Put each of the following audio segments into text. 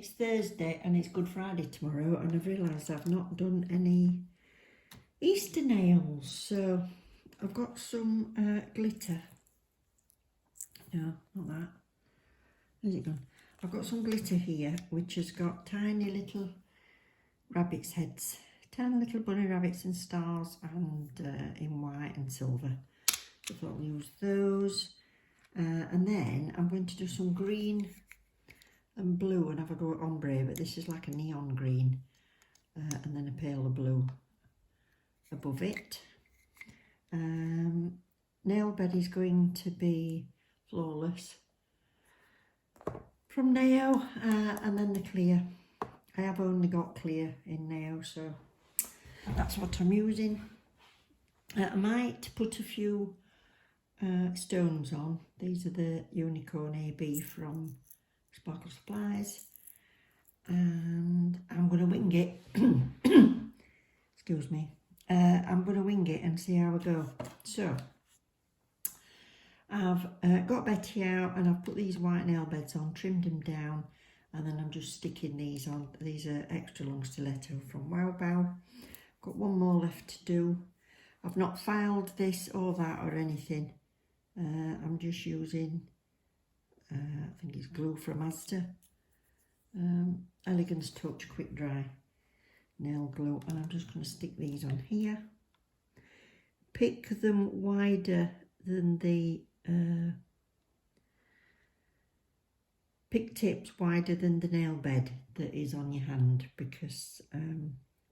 It's Thursday and it's Good Friday tomorrow, and I've realised I've not done any Easter nails, so I've got some glitter. No, not that. Where's it gone? I've got some glitter here which has got tiny little rabbit's heads, tiny little bunny rabbits and stars, and in white and silver. So I thought I'll use those, and then I'm going to do some green and blue and have a go at ombre, but this is like a neon green, and then a pale blue above it. Nail bed is going to be Flawless from Nao, and then the clear. I have only got clear in Nao, so that's what I'm using. I might put a few stones on. These are the Unicorn AB from Sparkle Supplies, and I'm going to wing it. Excuse me. I'm going to wing it and see how I go. So I've got Betty out and I've put these white nail beds on, trimmed them down, and then I'm just sticking these on. These are extra long stiletto from Wow Bow. Got one more left to do. I've not filed this or that or anything. I'm just using, I think it's glue from Asda. Elegance Touch Quick Dry nail glue, and I'm just going to stick these on here. Pick them wider than the pick tips wider than the nail bed that is on your hand, because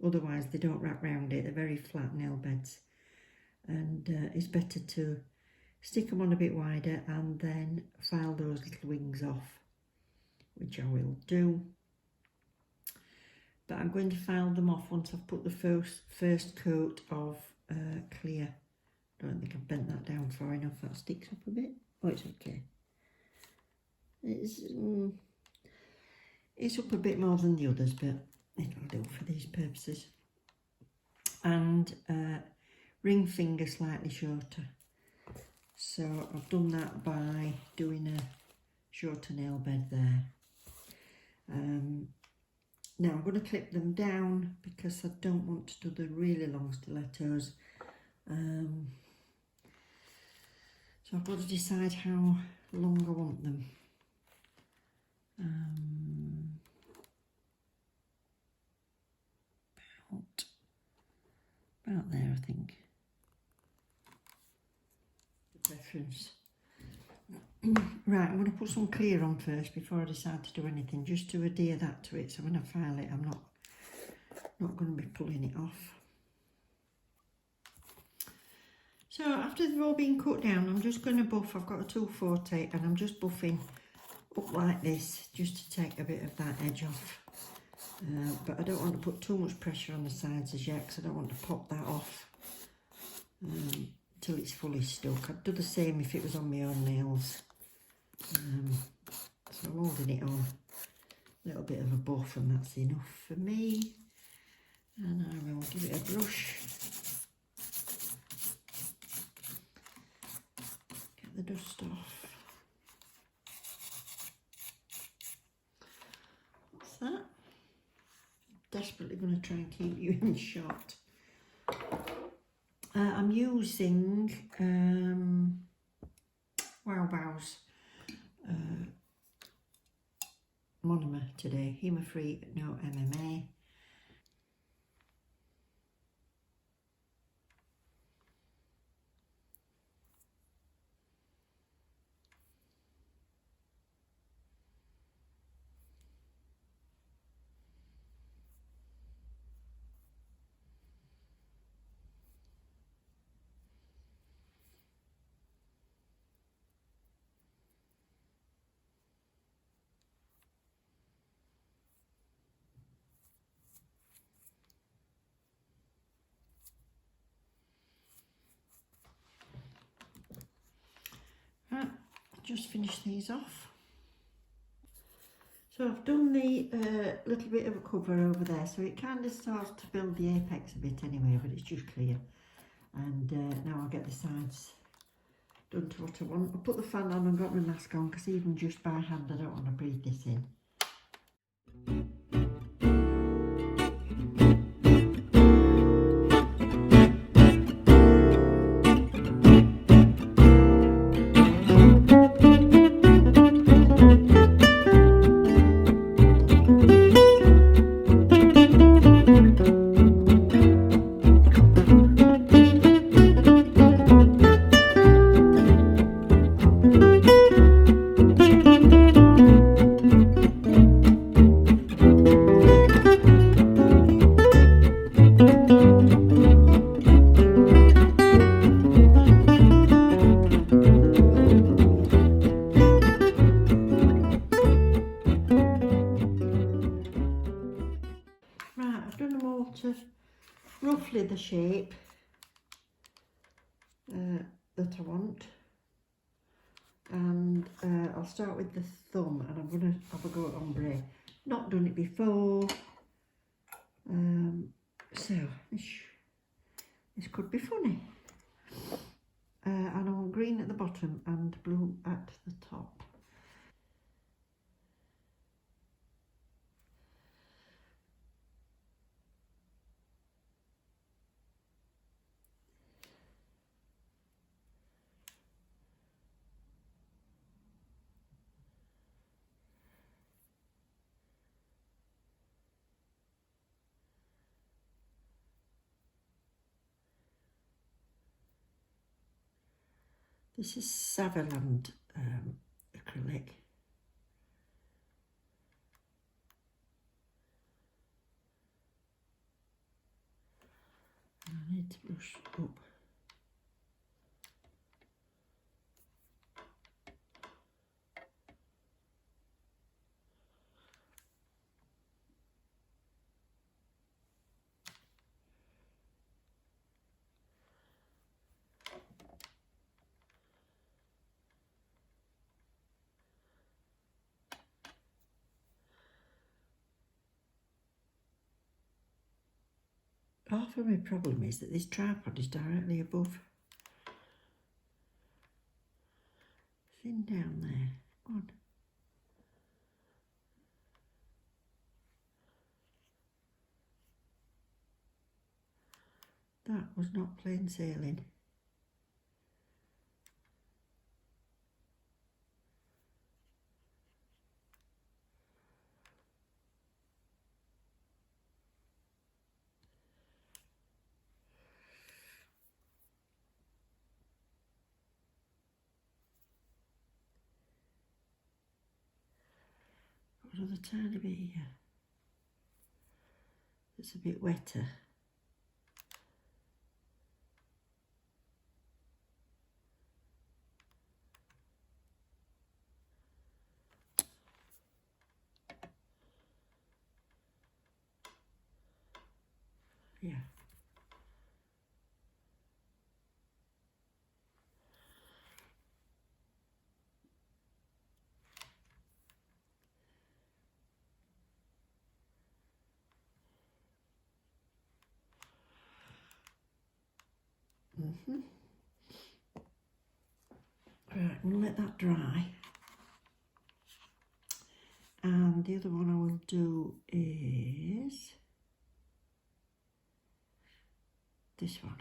otherwise they don't wrap round it. They're very flat nail beds, and it's better to stick them on a bit wider and then file those little wings off, which I will do. But I'm going to file them off once I've put the first coat of clear. I don't think I've bent that down far enough. That sticks up a bit. Oh, it's okay. It's up a bit more than the others, but it'll do for these purposes. And ring finger slightly shorter. So I've done that by doing a shorter nail bed there. Now I'm going to clip them down because I don't want to do the really long stilettos. So I've got to decide how long I want them. About there, I think. The preference. Right, I'm going to put some clear on first before I decide to do anything, just to adhere that to it, so when I file it I'm not going to be pulling it off. So after they've all been cut down, I'm just going to buff. I've got a 240 and I'm just buffing up like this, just to take a bit of that edge off. But I don't want to put too much pressure on the sides as yet, because I don't want to pop that off till it's fully stuck. I'd do the same if it was on my own nails. So I'm holding it on a little bit of a buff, and that's enough for me. And I will give it a brush. Get the dust off. What's that? Desperately going to try and keep you in shot. I'm using Wow Bow's monomer today, humour free, no MMA. Right, just finish these off. So I've done the little bit of a cover over there, so it kind of starts to build the apex a bit anyway, but it's just clear. And now I'll get the sides done to what I want. I'll put the fan on and got my mask on, because even just by hand I don't want to breathe this in. Right, I've done them all to roughly the shape that I want, and I'll start with the thumb, and I'm going to have a go at ombre. Not done it before, so this could be funny. And I want green at the bottom and blue at the top. This is Savaland acrylic. I need to brush up. Half of my problem is that this tripod is directly above. Thin down there. Go on. That was not plain sailing. Got another tiny bit here. It's a bit wetter. Yeah. Right, I'm going to let that dry. And the other one I will do is this one.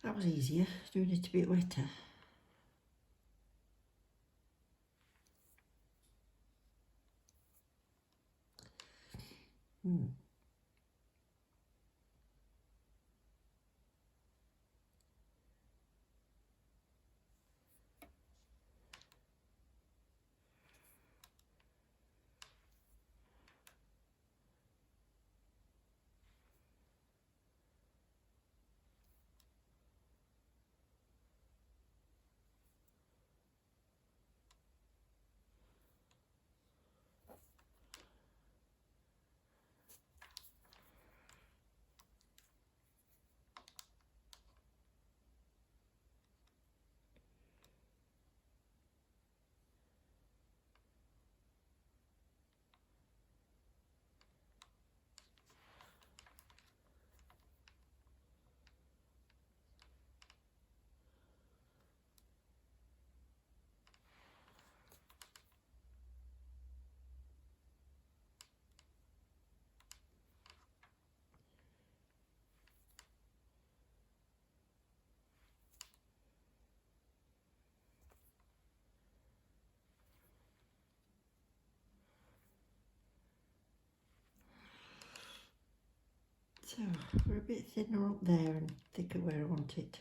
That was easier, doing it a bit wetter. So we're a bit thinner up there and thicker where I want it.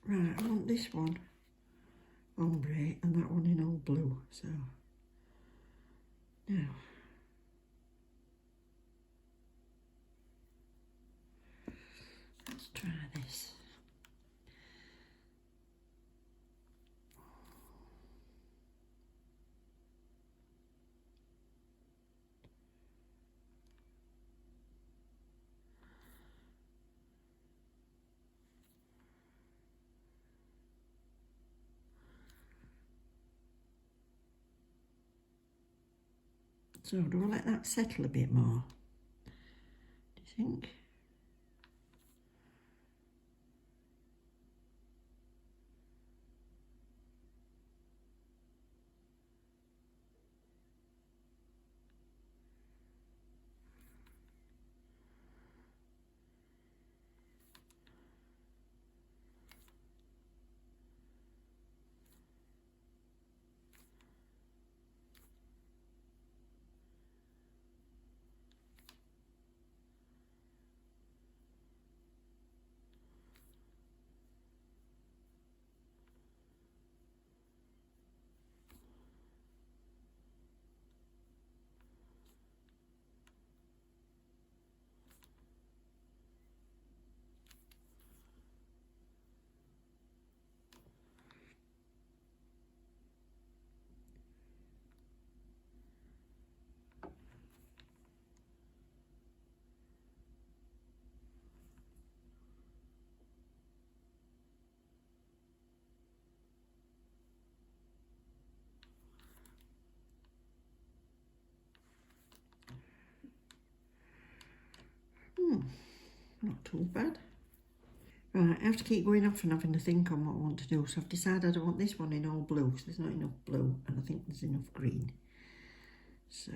Right, I want this one ombre and that one in all blue, so now let's try this. So do I let that settle a bit more? Do you think? Not too bad. Right, I have to keep going off and having to think on what I want to do. So I've decided I don't want this one in all blue, because there's not enough blue, and I think there's enough green. So...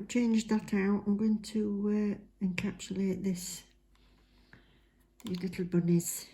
Changed that out. I'm going to encapsulate these little bunnies.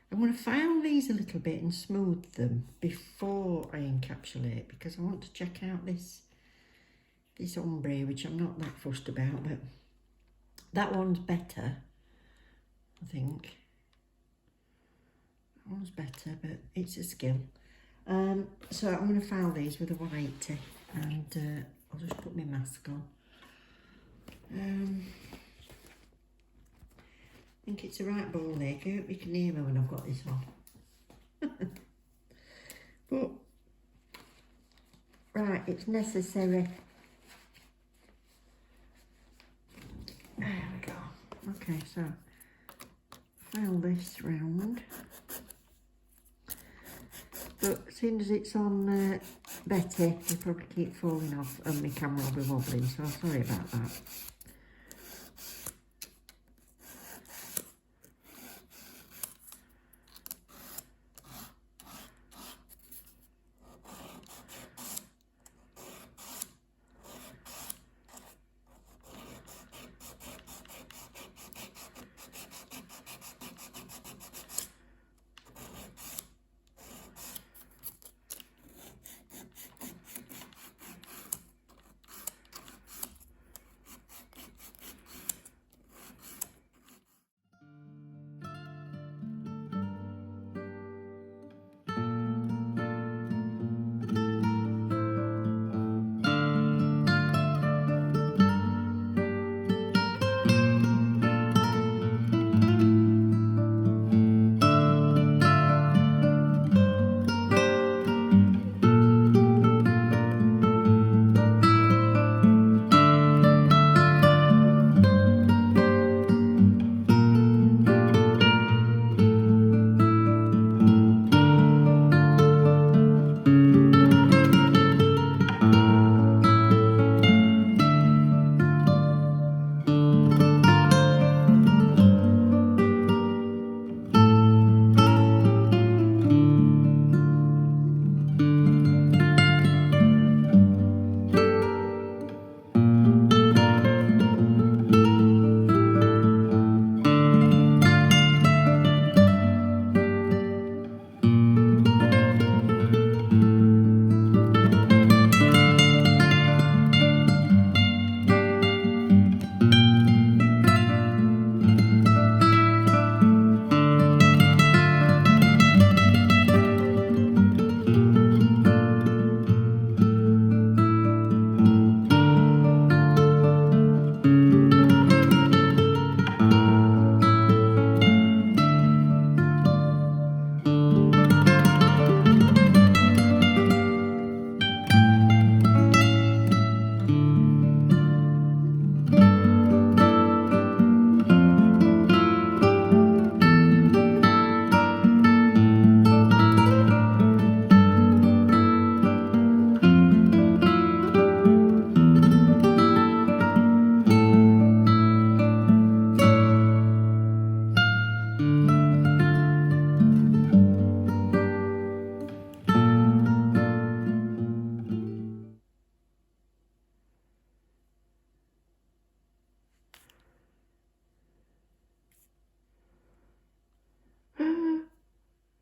I'm going to file these a little bit and smooth them before I encapsulate, because I want to check out this ombre, which I'm not that fussed about, but that one's better, I think. That one's better, but it's a skill. So I'm going to file these with a 180, and I'll just put my mask on. I think it's a right ball ache. I hope you can hear me when I've got this on. But, right, it's necessary. There we go. Okay, so file this round. But as soon as it's on Betty, it'll probably keep falling off and my camera will be wobbling, so sorry about that.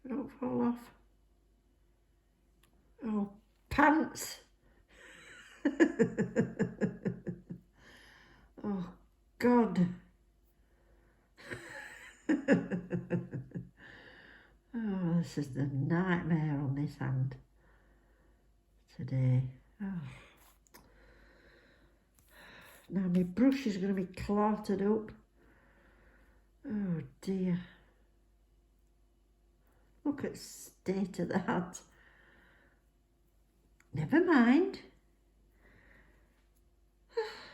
Don't fall off. Oh, pants. Oh, God. Oh, this is the nightmare on this hand today. Oh. Now my brush is going to be clotted up. Oh dear. Look at the state of that. Never mind.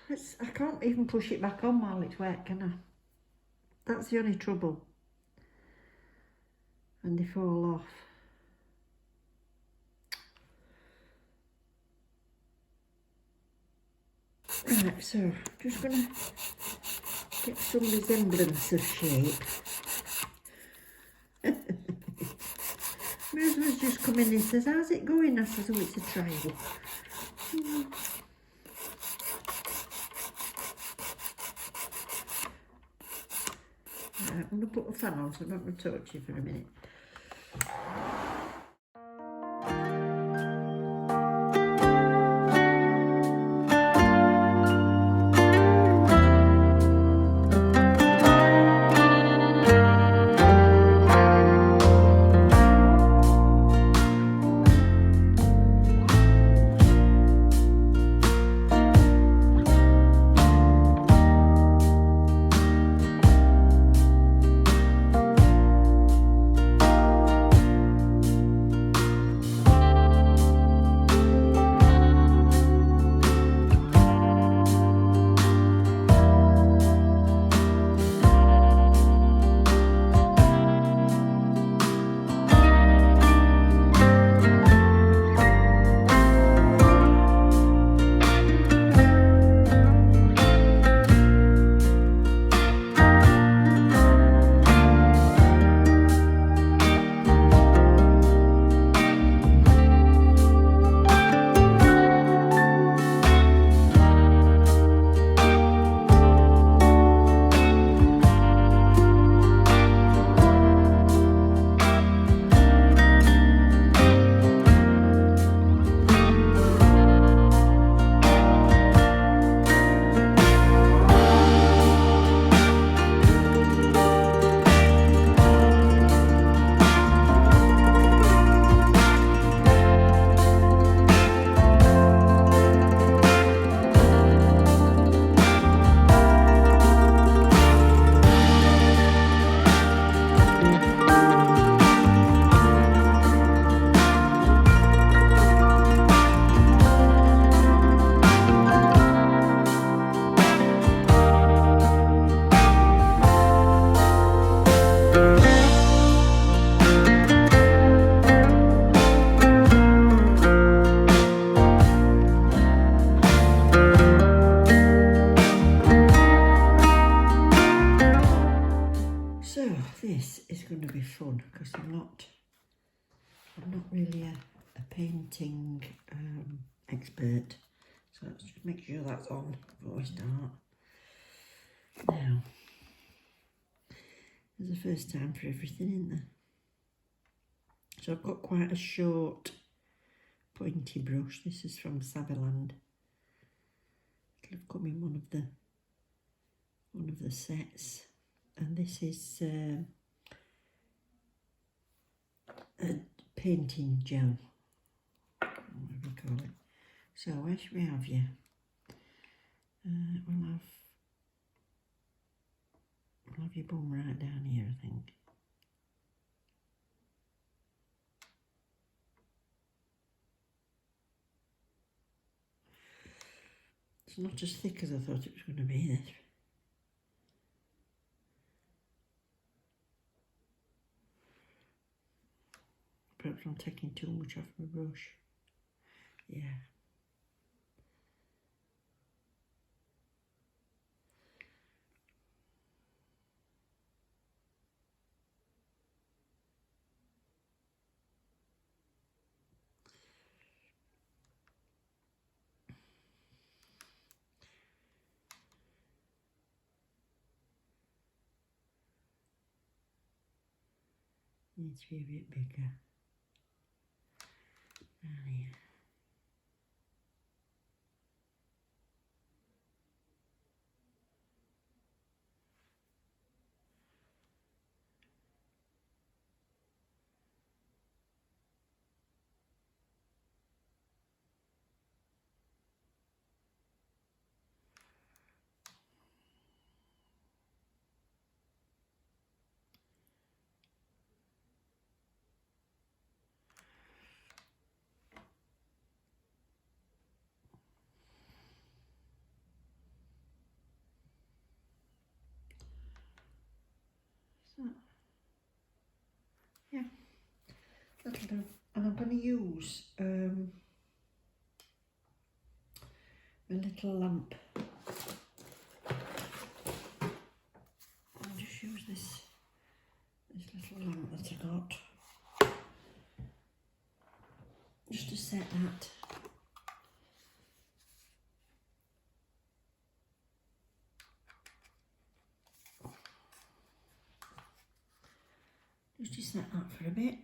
I can't even push it back on while it's wet, can I? That's the only trouble. And they fall off. Right, so just gonna get some resemblance of shape. My husband's just come in and says, "How's it going?" I says, "Oh, it's a trial." I'm going to put the fan on so I'm not going to talk to you for a minute. So this is going to be fun because I'm not really a painting expert. So let's just make sure that's on before we start. Now, there's a first time for everything, isn't there? So I've got quite a short pointy brush. This is from Saviland. It'll have come in one of the sets. And this is a painting gel, whatever you call it. So where should we have you? We'll have your bum right down here, I think. It's not as thick as I thought it was going to be, this. Perhaps I'm taking too much off my brush. Yeah. Needs to be a bit bigger. Down here. So, yeah, that'll do. And I'm going to use a little lamp. I'll just use this little lamp that I got, just to set that. set that for a bit.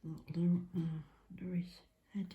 That'll do his head.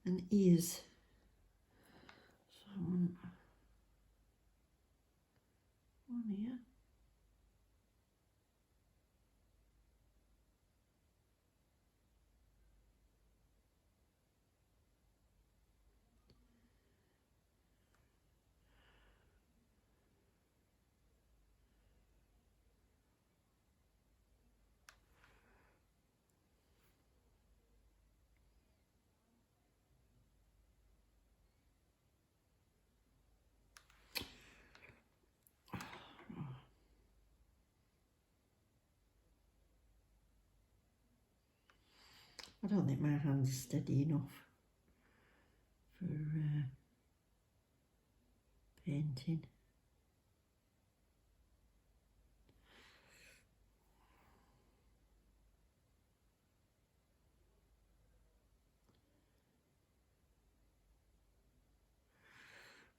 And ears. So one here. I don't think my hand's steady enough for painting.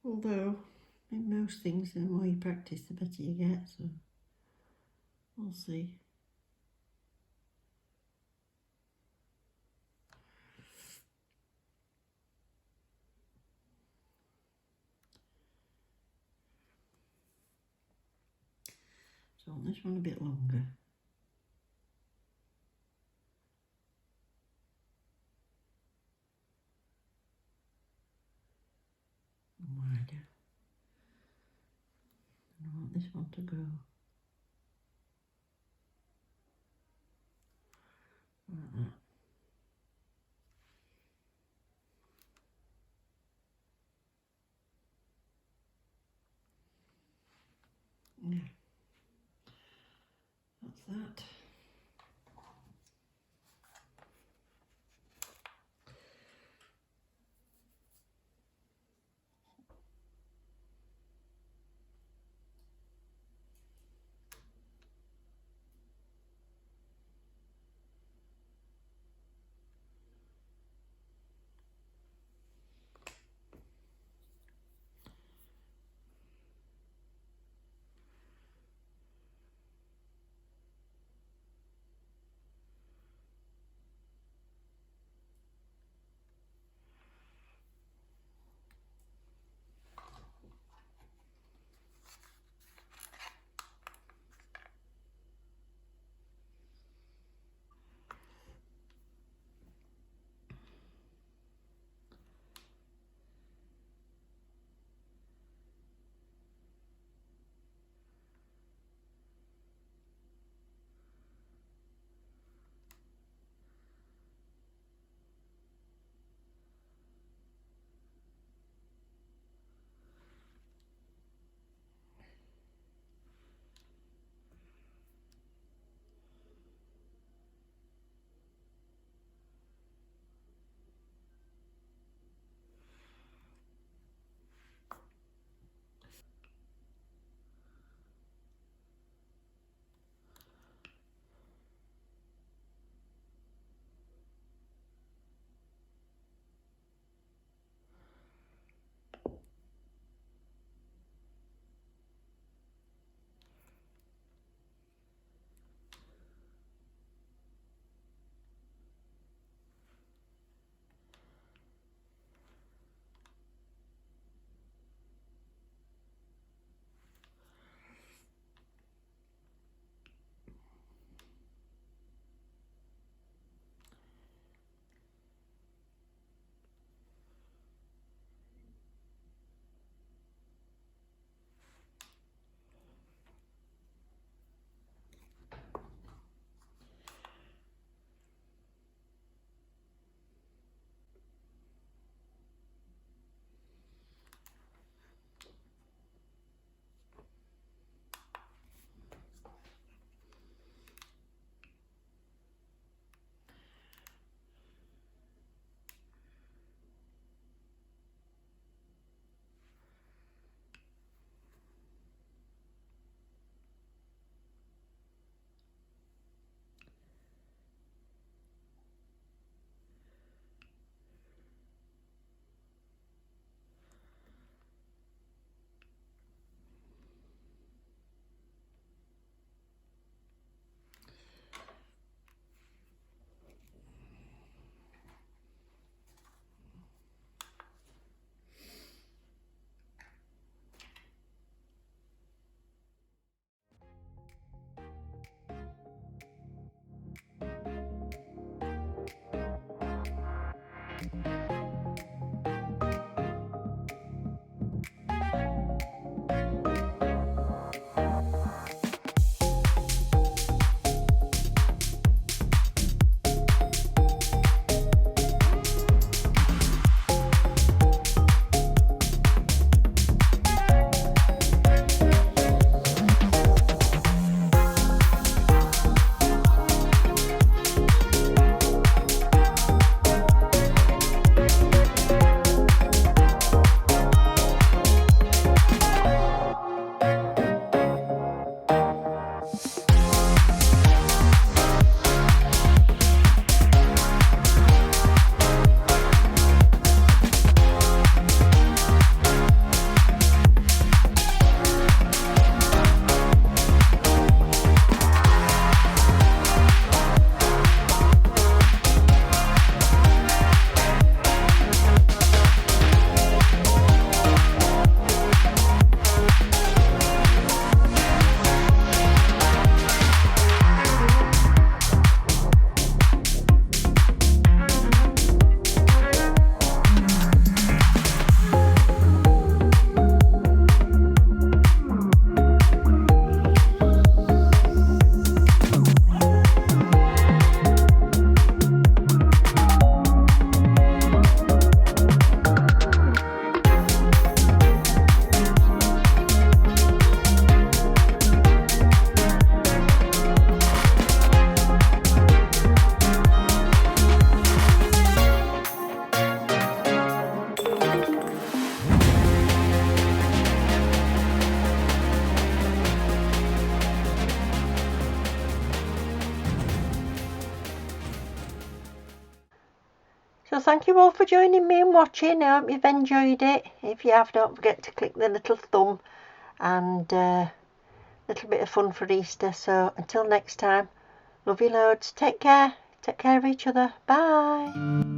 Although, in most things, the more you practice, the better you get, so we'll see. So on this one a bit longer. And wider. And I want this one to go like that. Yeah, that's that. thank you all for joining me and watching. I hope you've enjoyed it. If you have, don't forget to click the little thumb, and a little bit of fun for Easter. So until next time, love you loads. Take care of each other. Bye.